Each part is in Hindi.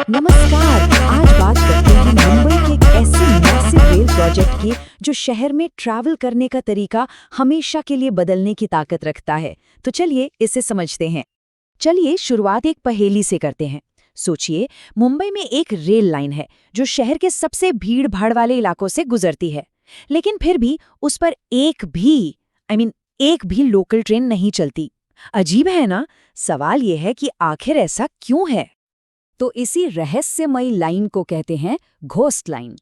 नमस्कार। आज बात करते हैं मुंबई के एक ऐसे मैसिव रेल प्रोजेक्ट की जो शहर में ट्रैवल करने का तरीका हमेशा के लिए बदलने की ताकत रखता है। तो चलिए इसे समझते हैं। चलिए शुरुआत एक पहेली से करते हैं। सोचिए, मुंबई में एक रेल लाइन है जो शहर के सबसे भीड़ भाड़ वाले इलाकों से गुजरती है, लेकिन फिर भी उस पर एक भी लोकल ट्रेन नहीं चलती। अजीब है ना? सवाल यह है कि आखिर ऐसा क्यों है। तो इसी रहस्यमयी लाइन को कहते हैं घोस्ट लाइन।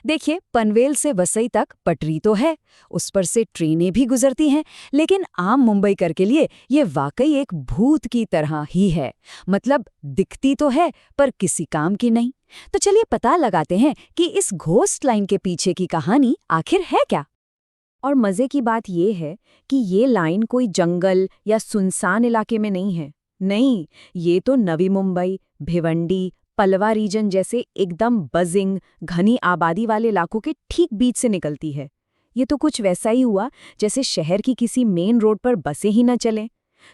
देखिए, पनवेल से वसई तक पटरी तो है, उस पर से ट्रेनें भी गुजरती हैं, लेकिन आम मुंबईकर के लिए ये वाकई एक भूत की तरह ही है। मतलब दिखती तो है पर किसी काम की नहीं। तो चलिए पता लगाते हैं कि इस घोस्ट लाइन के पीछे की कहानी आखिर है क्या। और मजे की बात यह है कि ये लाइन कोई जंगल या सुनसान इलाके में नहीं है। नहीं, ये तो नवी मुंबई, भिवंडी, पलवा रीजन जैसे एकदम बजिंग घनी आबादी वाले इलाकों के ठीक बीच से निकलती है। ये तो कुछ वैसा ही हुआ जैसे शहर की किसी मेन रोड पर बसें ही न चलें।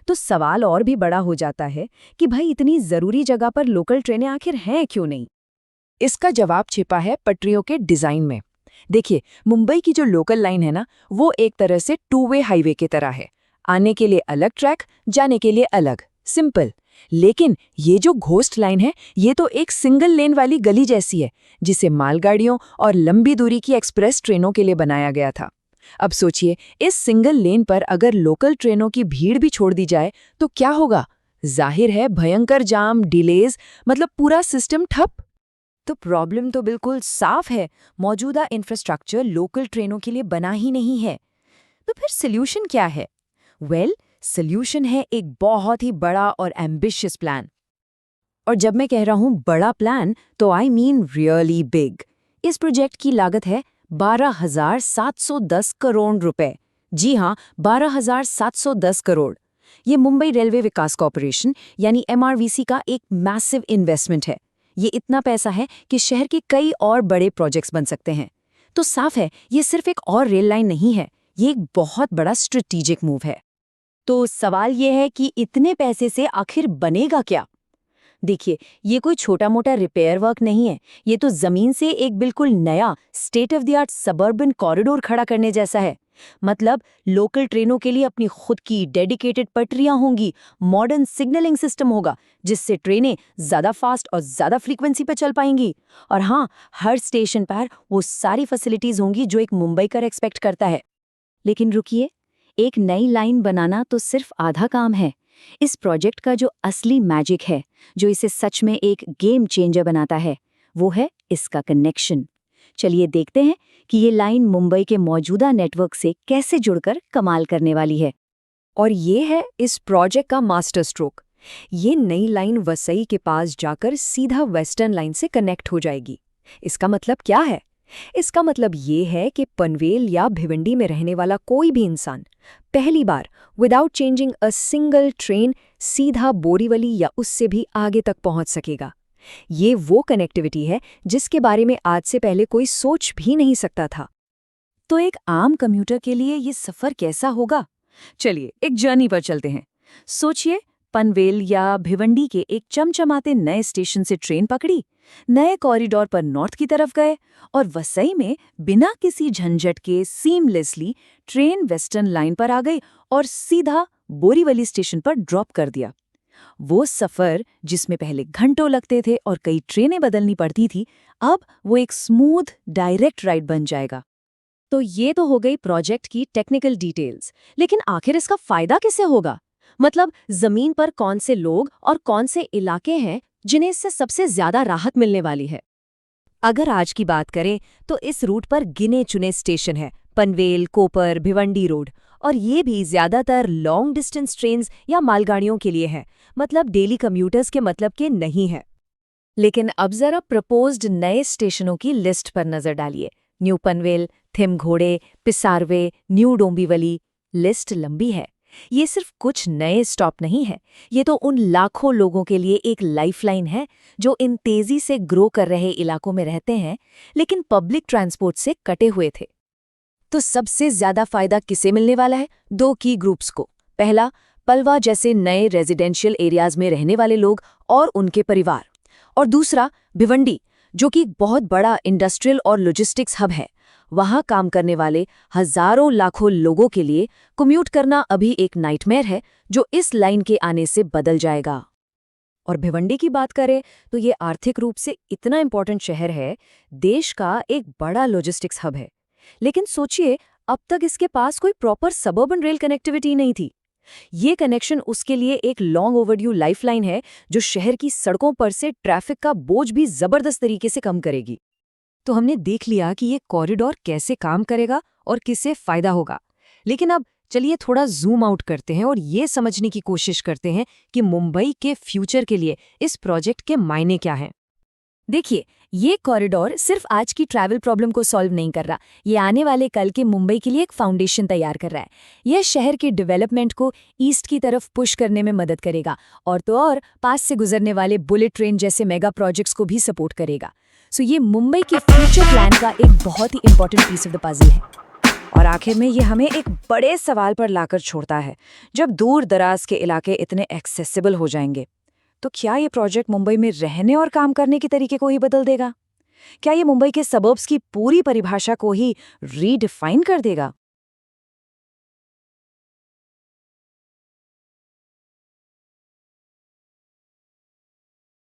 तो सवाल और भी बड़ा हो जाता है कि भाई इतनी जरूरी जगह पर लोकल ट्रेनें आखिर हैं क्यों नहीं। इसका जवाब छिपा है पटरियों के डिजाइन में। देखिए, मुंबई की जो लोकल लाइन है ना, वो एक तरह से टू वे हाईवे की तरह है। आने के लिए अलग ट्रैक, जाने के लिए अलग, सिंपल। लेकिन ये जो घोस्ट लाइन है, ये तो एक सिंगल लेन वाली गली जैसी है, जिसे मालगाड़ियों और लंबी दूरी की एक्सप्रेस ट्रेनों के लिए बनाया गया था। अब सोचिए, इस सिंगल लेन पर अगर लोकल ट्रेनों की भीड़ भी छोड़ दी जाए तो क्या होगा? जाहिर है भयंकर जाम, डिलेज, मतलब पूरा सिस्टम ठप। तो प्रॉब्लम तो बिल्कुल साफ है, मौजूदा इंफ्रास्ट्रक्चर लोकल ट्रेनों के लिए बना ही नहीं है। तो फिर सॉल्यूशन क्या है? सॉल्यूशन है एक बहुत ही बड़ा और एम्बिशियस प्लान। और जब मैं कह रहा हूं बड़ा प्लान, तो आई मीन रियली बिग। इस प्रोजेक्ट की लागत है 12,710 करोड़ रुपए। जी हां, 12,710 करोड़। ये मुंबई रेलवे विकास कॉर्पोरेशन यानी MRVC का एक मैसिव इन्वेस्टमेंट है। ये इतना पैसा है कि शहर के कई और बड़े प्रोजेक्ट्स बन सकते हैं। तो साफ है, ये सिर्फ एक और रेल लाइन नहीं है, ये एक बहुत बड़ा स्ट्रेटेजिक मूव है। तो सवाल यह है कि इतने पैसे से आखिर बनेगा क्या? देखिए, ये कोई छोटा मोटा रिपेयर वर्क नहीं है। ये तो जमीन से एक बिल्कुल नया state of the art suburban corridor खड़ा करने जैसा है। मतलब लोकल ट्रेनों के लिए अपनी खुद की डेडिकेटेड पटरियां होंगी, मॉडर्न सिग्नलिंग सिस्टम होगा जिससे ट्रेनें ज्यादा फास्ट और ज्यादा फ्रीक्वेंसी पर चल पाएंगी। और हाँ, हर स्टेशन पर वो सारी फैसिलिटीज होंगी जो एक मुंबईकर एक्सपेक्ट करता है। लेकिन रुकिए, एक नई लाइन बनाना तो सिर्फ आधा काम है। इस प्रोजेक्ट का जो असली मैजिक है, जो इसे सच में एक गेम चेंजर बनाता है, वो है इसका कनेक्शन। चलिए देखते हैं कि ये लाइन मुंबई के मौजूदा नेटवर्क से कैसे जुड़कर कमाल करने वाली है। और ये है इस प्रोजेक्ट का मास्टर स्ट्रोक। ये नई लाइन वसई के पास जाकर सीधा वेस्टर्न लाइन से कनेक्ट हो जाएगी। इसका मतलब क्या है? इसका मतलब ये है कि पनवेल या भिवंडी में रहने वाला कोई भी इंसान पहली बार without changing a single train सीधा बोरीवली या उससे भी आगे तक पहुंच सकेगा। ये वो कनेक्टिविटी है जिसके बारे में आज से पहले कोई सोच भी नहीं सकता था। तो एक आम कम्यूटर के लिए ये सफर कैसा होगा? चलिए एक जर्नी पर चलते हैं। सोचिए, पनवेल या भिवंडी के एक चमचमाते नए स्टेशन से ट्रेन पकड़ी, नए कॉरिडोर पर नॉर्थ की तरफ गए और वसई में बिना किसी झंझट के सीमलेसली ट्रेन वेस्टर्न लाइन पर आ गई और सीधा बोरीवली स्टेशन पर ड्रॉप कर दिया। वो सफर जिसमें पहले घंटों लगते थे और कई ट्रेनें बदलनी पड़ती थी, अब वो एक स्मूथ डायरेक्ट राइड बन जाएगा। तो ये तो हो गई प्रोजेक्ट की टेक्निकल डिटेल्स, लेकिन आखिर इसका फायदा किसे होगा? मतलब जमीन पर कौन से लोग और कौन से इलाके हैं जिन्हें इससे सबसे ज्यादा राहत मिलने वाली है? अगर आज की बात करें तो इस रूट पर गिने चुने स्टेशन हैं, पनवेल, कोपर, भिवंडी रोड। और ये भी ज्यादातर लॉन्ग डिस्टेंस ट्रेन्स या मालगाड़ियों के लिए है, मतलब डेली कम्यूटर्स के मतलब के नहीं है। लेकिन अब जरा प्रपोज्ड नए स्टेशनों की लिस्ट पर नजर डालिए। New Panvel, Thimghode, Pisarve, new Dombivli. List लंबी है। ये सिर्फ कुछ नए स्टॉप नहीं है, ये तो उन लाखों लोगों के लिए एक लाइफलाइन है जो इन तेजी से ग्रो कर रहे इलाकों में रहते हैं लेकिन पब्लिक ट्रांसपोर्ट से कटे हुए थे। तो सबसे ज्यादा फायदा किसे मिलने वाला है? दो की ग्रुप्स को। पहला, पलवा जैसे नए रेजिडेंशियल एरियाज में रहने वाले लोग और उनके परिवार। और दूसरा भिवंडी, जो कि एक बहुत बड़ा इंडस्ट्रियल और लॉजिस्टिक्स हब है। वहाँ काम करने वाले हजारों लाखों लोगों के लिए कम्यूट करना अभी एक नाइटमेयर है, जो इस लाइन के आने से बदल जाएगा। और भिवंडी की बात करें तो ये आर्थिक रूप से इतना इम्पोर्टेंट शहर है, देश का एक बड़ा लॉजिस्टिक्स हब है। लेकिन सोचिए, अब तक इसके पास कोई प्रॉपर सबर्बन रेल कनेक्टिविटी नहीं थी। ये कनेक्शन उसके लिए एक लॉन्ग ओवरड्यू लाइफलाइन है, जो शहर की सड़कों पर से ट्रैफिक का बोझ भी जबरदस्त तरीके से कम करेगी। तो हमने देख लिया कि ये कॉरिडोर कैसे काम करेगा और किससे फायदा होगा। लेकिन अब चलिए थोड़ा जूम आउट करते हैं और ये समझने की कोशिश करते हैं कि मुंबई के फ्यूचर के लिए इस प्रोजेक्ट के मायने क्या हैं। देखिए, ये कॉरिडोर सिर्फ आज की ट्रैवल प्रॉब्लम को सॉल्व नहीं कर रहा, ये आने वाले कल के मुंबई के लिए एक फाउंडेशन तैयार कर रहा है। यह शहर के डेवलपमेंट को ईस्ट की तरफ पुश करने में मदद करेगा, और तो और पास से गुजरने वाले बुलेट ट्रेन जैसे मेगा प्रोजेक्ट्स को भी सपोर्ट करेगा। सो ये मुंबई के फ्यूचर प्लान का एक बहुत ही important piece of the puzzle है। और आखिर में ये हमें एक बड़े सवाल पर लाकर छोड़ता है। जब दूर दराज के इलाके इतने एक्सेसिबल हो जाएंगे, तो क्या ये प्रोजेक्ट मुंबई में रहने और काम करने के तरीके को ही बदल देगा? क्या ये मुंबई के सबर्ब्स की पूरी परिभाषा को ही रीडिफाइन कर देगा?